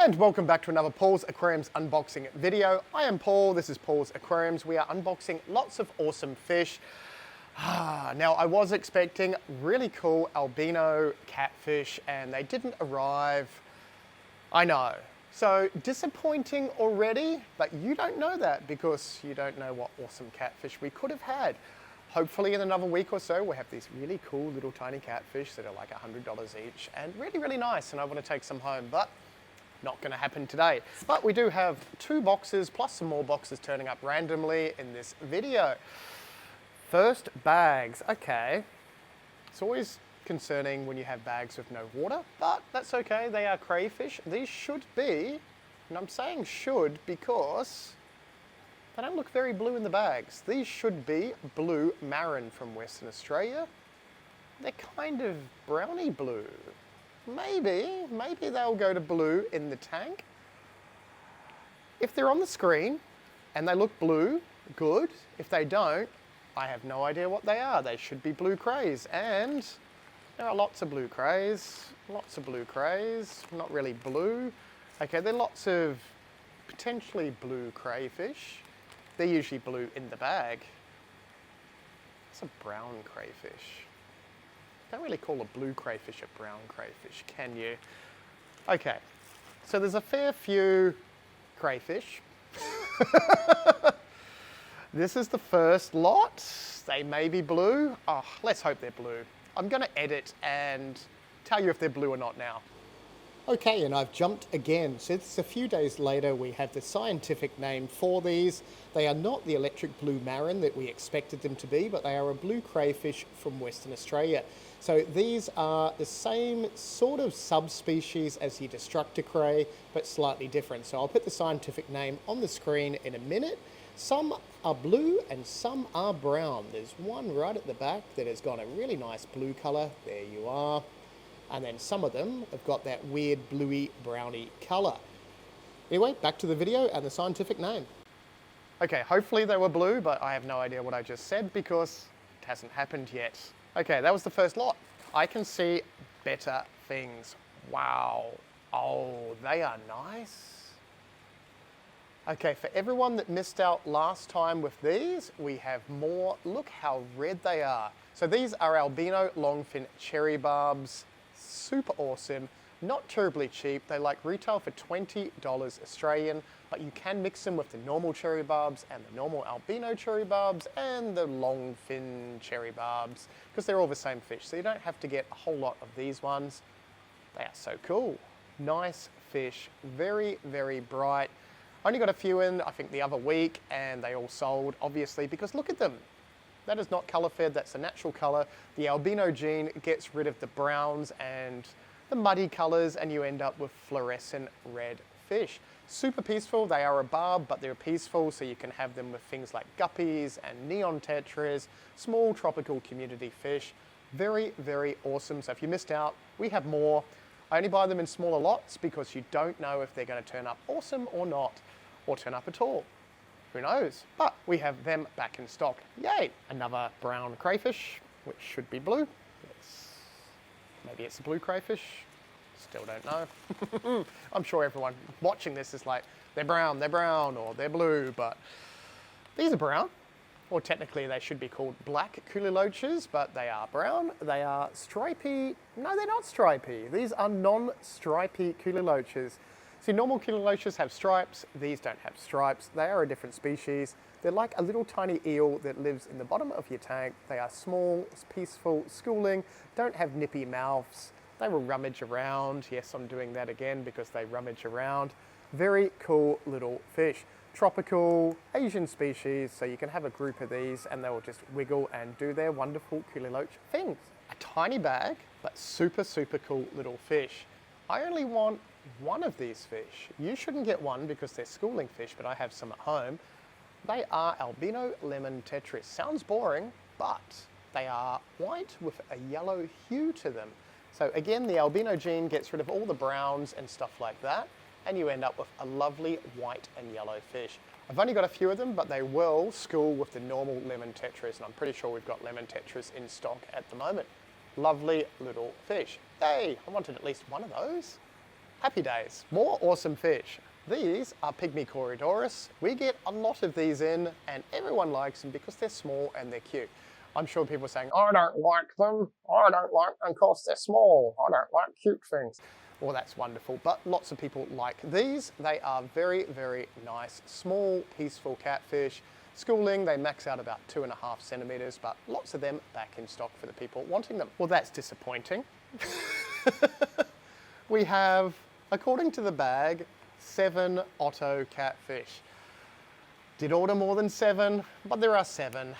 And welcome back to another Paul's Aquariums unboxing video. I am Paul, this is Paul's Aquariums. We are unboxing lots of awesome fish. Now I was expecting really cool albino catfish and they didn't arrive. I know. So disappointing already, but you don't know that because you don't know what awesome catfish we could have had. Hopefully in another week or so we'll have these really cool little tiny catfish that are like $100 each and really, really nice, and I want to take some home, but not going to happen today. But we do have 2 boxes plus some more boxes turning up randomly in this video. First, bags. Okay, it's always concerning when you have bags with no water, but that's okay. They are crayfish. These should be, and I'm saying should because they don't look very blue in the bags. These should be blue marron from Western Australia. They're kind of browny blue. Maybe they'll go to blue in the tank. If they're on the screen and they look blue, good. If they don't, I have no idea what they are. They should be blue crays, and there are lots of blue crays, not really blue. Okay, there are lots of potentially blue crayfish. They're usually blue in the bag. It's a brown crayfish. Don't really call a blue crayfish a brown crayfish, can you? Okay, so there's a fair few crayfish. This is the first lot. They may be blue. Oh, let's hope they're blue. I'm gonna edit and tell you if they're blue or not now. Okay, and I've jumped again. So it's a few days later, we have the scientific name for these. They are not the electric blue marron that we expected them to be, but they are a blue crayfish from Western Australia. So these are the same sort of subspecies as the destructor cray, but slightly different. So I'll put the scientific name on the screen in a minute. Some are blue and some are brown. There's one right at the back that has got a really nice blue color. There you are. And then some of them have got that weird bluey browny color. Anyway, back to the video and the scientific name. Okay, hopefully they were blue, but I have no idea what I just said because it hasn't happened yet. Okay, that was the first lot. I can see better things. Wow. Oh, they are nice. Okay, for everyone that missed out last time with these, we have more. Look how red they are. So these are albino longfin cherry barbs. Super awesome, not terribly cheap. They like retail for $20 Australian, but you can mix them with the normal cherry barbs and the normal albino cherry barbs and the longfin cherry barbs because they're all the same fish. So you don't have to get a whole lot of these ones. They are so cool. Nice fish, very, very bright. Only got a few in, I think the other week, and they all sold, obviously, because look at them. That is not color fed, that's a natural color. The albino gene gets rid of the browns and the muddy colors and you end up with fluorescent red fish. Super peaceful, they are a barb, but they're peaceful, so you can have them with things like guppies and neon tetras, small tropical community fish. Very, very awesome. So if you missed out, we have more. I only buy them in smaller lots because you don't know if they're gonna turn up awesome or not, or turn up at all. Who knows? But we have them back in stock. Yay! Another brown crayfish, which should be blue. Maybe it's a blue crayfish. Still don't know. I'm sure everyone watching this is like, they're brown, or they're blue, but these are brown. Or technically they should be called black kuli loaches, but they are brown. They are stripy. No, they're not stripy. These are non-stripy kuli loaches. See, normal kuli loaches have stripes, these don't have stripes. They are a different species. They're like a little tiny eel that lives in the bottom of your tank. They are small, peaceful, schooling, don't have nippy mouths. They will rummage around. Yes, I'm doing that again because they rummage around. Very cool little fish. Tropical, Asian species, so you can have a group of these and they will just wiggle and do their wonderful kuli loach things. A tiny bag, but super, super cool little fish. I only want one of these fish. You shouldn't get one because they're schooling fish, but I have some at home. They are albino lemon tetras. Sounds boring, but they are white with a yellow hue to them. So again, the albino gene gets rid of all the browns and stuff like that, and you end up with a lovely white and yellow fish. I've only got a few of them, but they will school with the normal lemon tetras, and I'm pretty sure we've got lemon tetras in stock at the moment. Lovely little fish. Hey, I wanted at least one of those. Happy days. More awesome fish. These are pygmy corydoras. We get a lot of these in and everyone likes them because they're small and they're cute. I'm sure people are saying, I don't like them. I don't like them because they're small. I don't like cute things. Well, that's wonderful, but lots of people like these. They are very, very nice, small, peaceful catfish. Schooling, they max out about 2.5 centimeters, but lots of them back in stock for the people wanting them. Well, that's disappointing. We have, according to the bag, 7 otto catfish. Did order more than 7, but there are 7.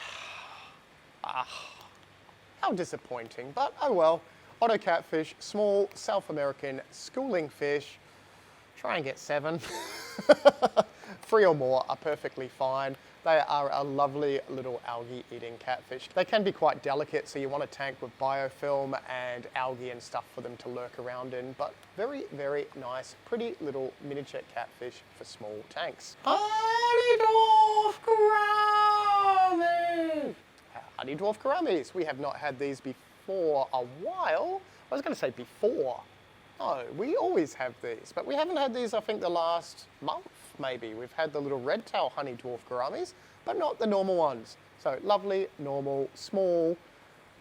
How disappointing, but oh well. Otto catfish, small South American schooling fish. Try and get 7. 3 or more are perfectly fine. They are a lovely little algae-eating catfish. They can be quite delicate, so you want a tank with biofilm and algae and stuff for them to lurk around in, but very, very nice, pretty little miniature catfish for small tanks. Honey dwarf gouramis! Honey dwarf gouramis. We have not had these before a while. I was going to say before. No, we always have these, but we haven't had these, I think, the last month, maybe. We've had the little red tail honey dwarf gouramis, but not the normal ones. So lovely, normal, small,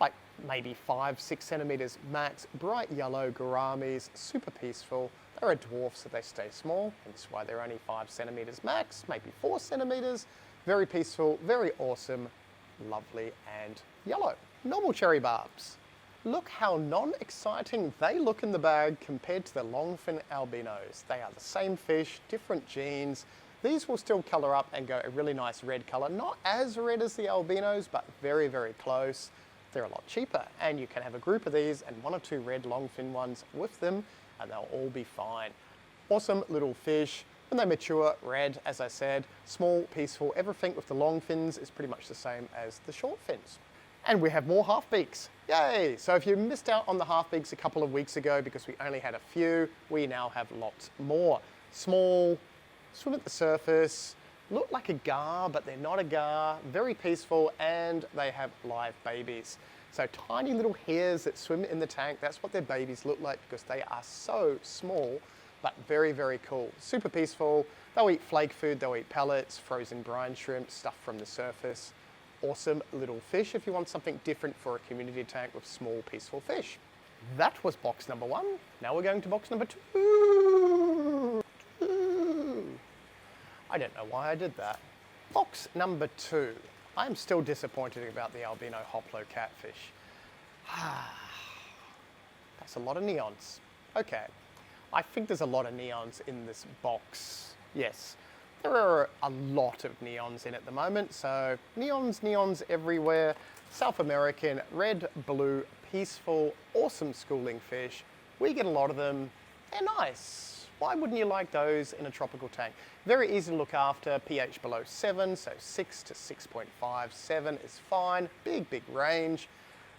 like maybe 5-6 centimeters max, bright yellow gouramis, super peaceful. They're a dwarf, so they stay small, and that's why they're only 5 centimeters max, maybe 4 centimeters. Very peaceful, very awesome, lovely, and yellow. Normal cherry barbs. Look how non-exciting they look in the bag compared to the longfin albinos. They are the same fish, different genes. These will still colour up and go a really nice red colour. Not as red as the albinos, but very, very close. They're a lot cheaper, and you can have a group of these and 1 or 2 red longfin ones with them, and they'll all be fine. Awesome little fish. When they mature, red, as I said, small, peaceful. Everything with the long fins is pretty much the same as the short fins. And we have more halfbeaks. Yay! So if you missed out on the halfbeaks a couple of weeks ago because we only had a few, we now have lots more. Small, swim at the surface, look like a gar, but they're not a gar, very peaceful, and they have live babies. So tiny little hairs that swim in the tank, that's what their babies look like because they are so small, but very, very cool. Super peaceful. They'll eat flake food, they'll eat pellets, frozen brine shrimp, stuff from the surface. Awesome little fish if you want something different for a community tank with small, peaceful fish. That was box number 1. Now we're going to box number 2. I don't know why I did that. Box number 2. I'm still disappointed about the albino hoplo catfish. That's a lot of neons. Okay, I think there's a lot of neons in this box. Yes. There are a lot of neons in at the moment, so neons everywhere. South American, red, blue, peaceful, awesome schooling fish. We get a lot of them. They're nice. Why wouldn't you like those in a tropical tank? Very easy to look after, pH below 7, so 6 to 6.5, 7 is fine. Big, big range.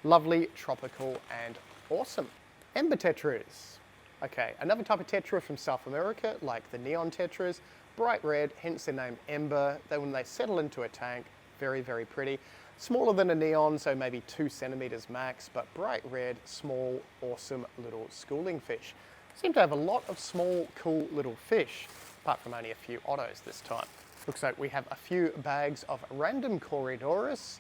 Lovely, tropical, and awesome. Ember tetras. Okay, another type of tetra from South America, like the neon tetras. Bright red, hence their name Ember. When they settle into a tank, very, very pretty. Smaller than a neon, so maybe 2 centimeters max, but bright red, small, awesome little schooling fish. Seem to have a lot of small, cool little fish, apart from only a few ottos this time. Looks like we have a few bags of random corydoras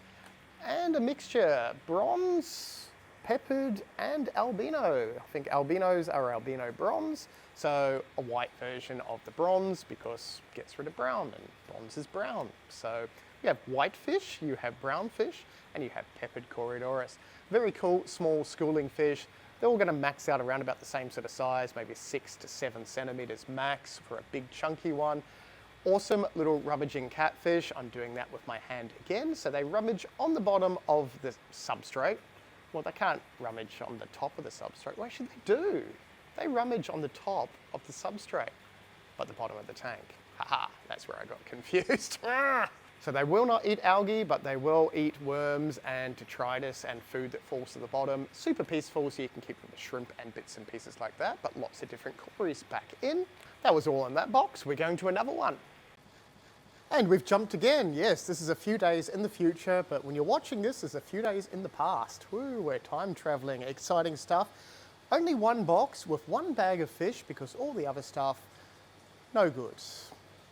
and a mixture, bronze, peppered, and albino. I think albinos are albino bronze, so a white version of the bronze because it gets rid of brown, and bronze is brown. So you have white fish, you have brown fish, and you have peppered corydoras. Very cool, small schooling fish. They're all going to max out around about the same sort of size, maybe 6 to 7 centimeters max for a big chunky one. Awesome little rummaging catfish. I'm doing that with my hand again. So they rummage on the bottom of the substrate. Well, they can't rummage on the top of the substrate. What should they do? They rummage on the top of the substrate, but the bottom of the tank. Haha, that's where I got confused. So they will not eat algae, but they will eat worms and detritus and food that falls to the bottom. Super peaceful, so you can keep them with shrimp and bits and pieces like that, but lots of different cories back in. That was all in that box. We're going to another one. And we've jumped again. Yes, this is a few days in the future, but when you're watching this, it's a few days in the past. Woo, we're time traveling, exciting stuff. Only one box with one bag of fish because all the other stuff, no good.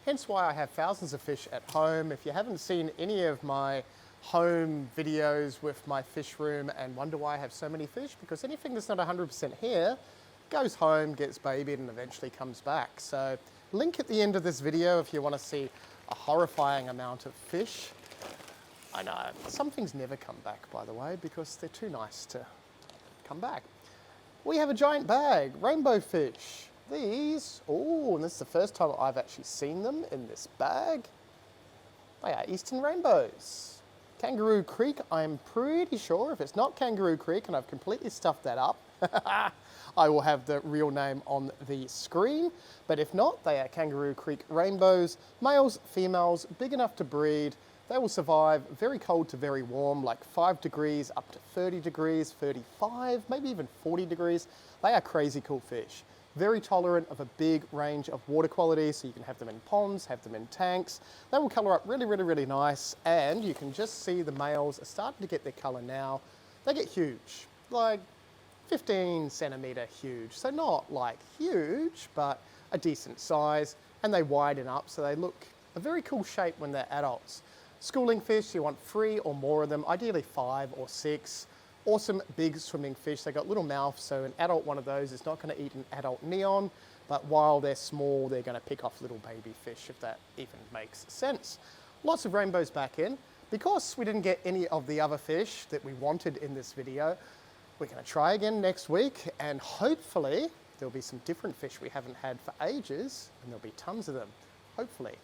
Hence why I have thousands of fish at home. If you haven't seen any of my home videos with my fish room and wonder why I have so many fish, because anything that's not 100% here goes home, gets babied, and eventually comes back. So link at the end of this video if you want to see a horrifying amount of fish. I know, some things never come back, by the way, because they're too nice to come back. We have a giant bag, rainbow fish. These, oh, and this is the first time I've actually seen them in this bag. They are eastern rainbows. Kangaroo Creek, I'm pretty sure. If it's not Kangaroo Creek and I've completely stuffed that up, I will have the real name on the screen. But if not, they are Kangaroo Creek rainbows. Males, females, big enough to breed. They will survive very cold to very warm, like 5 degrees up to 30 degrees, 35, maybe even 40 degrees. They are crazy cool fish. Very tolerant of a big range of water quality, so you can have them in ponds, have them in tanks. They will colour up really, really, really nice, and you can just see the males are starting to get their colour now. They get huge, like 15 centimetre huge. So not like huge, but a decent size, and they widen up, so they look a very cool shape when they're adults. Schooling fish, you want 3 or more of them, ideally 5 or 6. Awesome big swimming fish. They got little mouths, so an adult one of those is not going to eat an adult neon, but while they're small, they're going to pick off little baby fish, if that even makes sense. Lots of rainbows back in. Because we didn't get any of the other fish that we wanted in this video, we're going to try again next week, and hopefully there'll be some different fish we haven't had for ages, and there'll be tons of them, hopefully.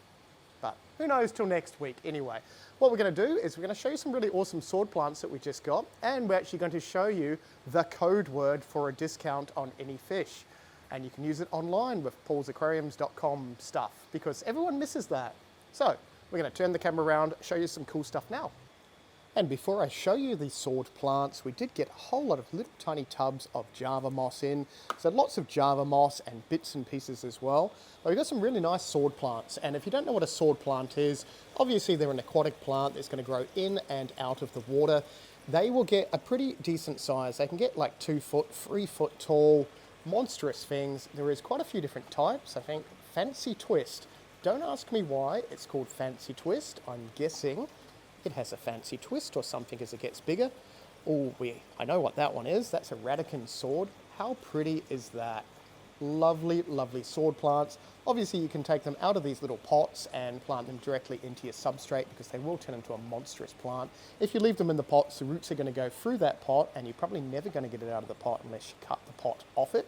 But who knows till next week anyway. What we're going to do is we're going to show you some really awesome sword plants that we just got, and we're actually going to show you the code word for a discount on any fish. And you can use it online with paulsaquariums.com stuff, because everyone misses that. So we're going to turn the camera around, show you some cool stuff now. And before I show you these sword plants, we did get a whole lot of little tiny tubs of Java moss in. So lots of Java moss and bits and pieces as well. But we've got some really nice sword plants. And if you don't know what a sword plant is, obviously they're an aquatic plant that's going to grow in and out of the water. They will get a pretty decent size. They can get like 2 foot, 3 foot tall, monstrous things. There is quite a few different types. I think Fancy Twist. Don't ask me why it's called Fancy Twist. I'm guessing it has a fancy twist or something as it gets bigger. Oh, I know what that one is. That's a Radican sword. How pretty is that? Lovely, lovely sword plants. Obviously, you can take them out of these little pots and plant them directly into your substrate, because they will turn into a monstrous plant. If you leave them in the pots, the roots are going to go through that pot, and you're probably never going to get it out of the pot unless you cut the pot off it.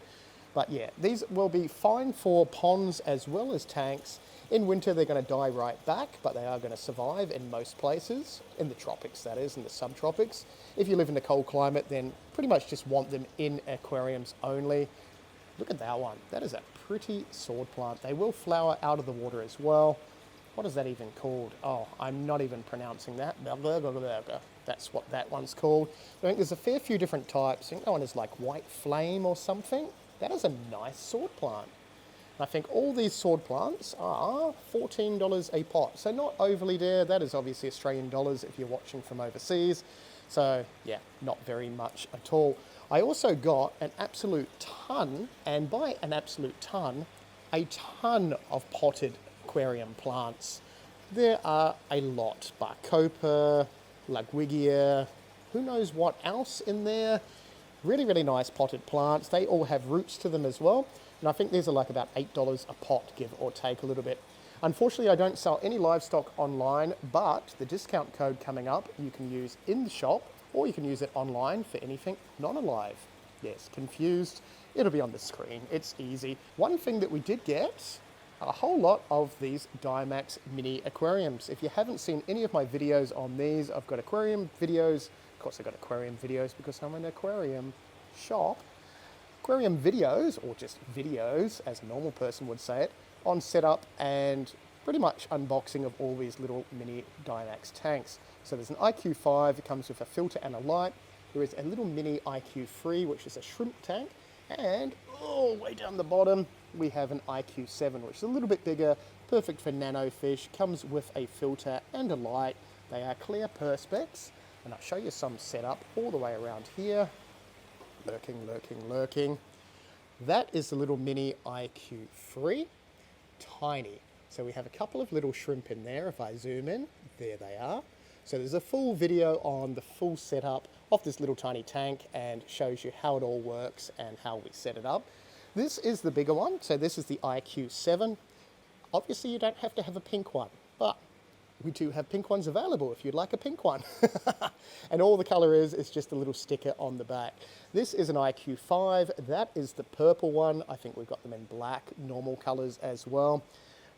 But yeah, these will be fine for ponds as well as tanks. In winter, they're going to die right back, but they are going to survive in most places, in the tropics that is, in the subtropics. If you live in a cold climate, then pretty much just want them in aquariums only. Look at that one. That is a pretty sword plant. They will flower out of the water as well. What is that even called? Oh, I'm not even pronouncing that. That's what that one's called. I think there's a fair few different types. I think that one is like White Flame or something. That is a nice sword plant. I think all these sword plants are $14 a pot. So not overly dear. That is obviously Australian dollars if you're watching from overseas. So yeah, not very much at all. I also got an absolute ton, and by an absolute ton, a ton of potted aquarium plants. There are a lot. Barcopa, Lagwigia, who knows what else in there. Really, really nice potted plants. They all have roots to them as well. And I think these are like about $8 a pot, give or take a little bit. Unfortunately, I don't sell any livestock online, but the discount code coming up you can use in the shop, or you can use it online for anything non-alive. Yes, confused? It'll be on the screen. It's easy. One thing that we did get, a whole lot of these Dimax mini aquariums. If you haven't seen any of my videos on these, I've got aquarium videos. Of course, I've got aquarium videos because I'm an aquarium shop. Aquarium videos, or just videos, as a normal person would say it, on setup and pretty much unboxing of all these little mini Dimax tanks. So there's an IQ5, it comes with a filter and a light. There is a little mini IQ3, which is a shrimp tank. And, oh, way down the bottom, we have an IQ7, which is a little bit bigger, perfect for nano fish, comes with a filter and a light. They are clear perspex, and I'll show you some setup all the way around here. Lurking, lurking, lurking. That is the little mini IQ3. Tiny. So we have a couple of little shrimp in there. If I zoom in, there they are. So there's a full video on the full setup of this little tiny tank and shows you how it all works and how we set it up. This is the bigger one. So this is the IQ7. Obviously you don't have to have a pink one, but we do have pink ones available if you'd like a pink one. And all the color is just a little sticker on the back. This is an IQ5. That is the purple one. I think we've got them in black, normal colors as well.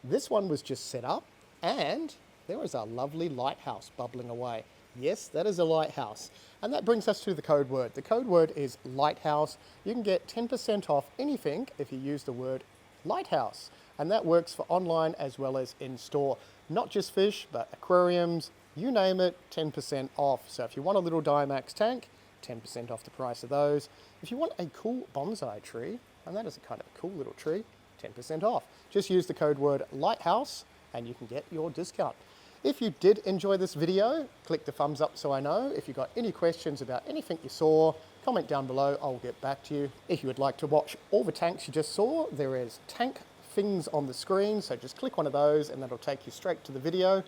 This one was just set up, and there is our lovely lighthouse bubbling away. Yes, that is a lighthouse. And that brings us to the code word. The code word is lighthouse. You can get 10% off anything if you use the word lighthouse. And that works for online as well as in store. Not just fish, but aquariums, you name it, 10% off. So if you want a little Dimax tank, 10% off the price of those. If you want a cool bonsai tree, and that is a kind of a cool little tree, 10% off. Just use the code word lighthouse and you can get your discount. If you did enjoy this video, click the thumbs up so I know. If you've got any questions about anything you saw, comment down below, I'll get back to you. If you would like to watch all the tanks you just saw, there is tank things on the screen, so just click one of those and that'll take you straight to the video,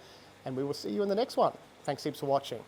and we will see you in the next one. Thanks heaps for watching.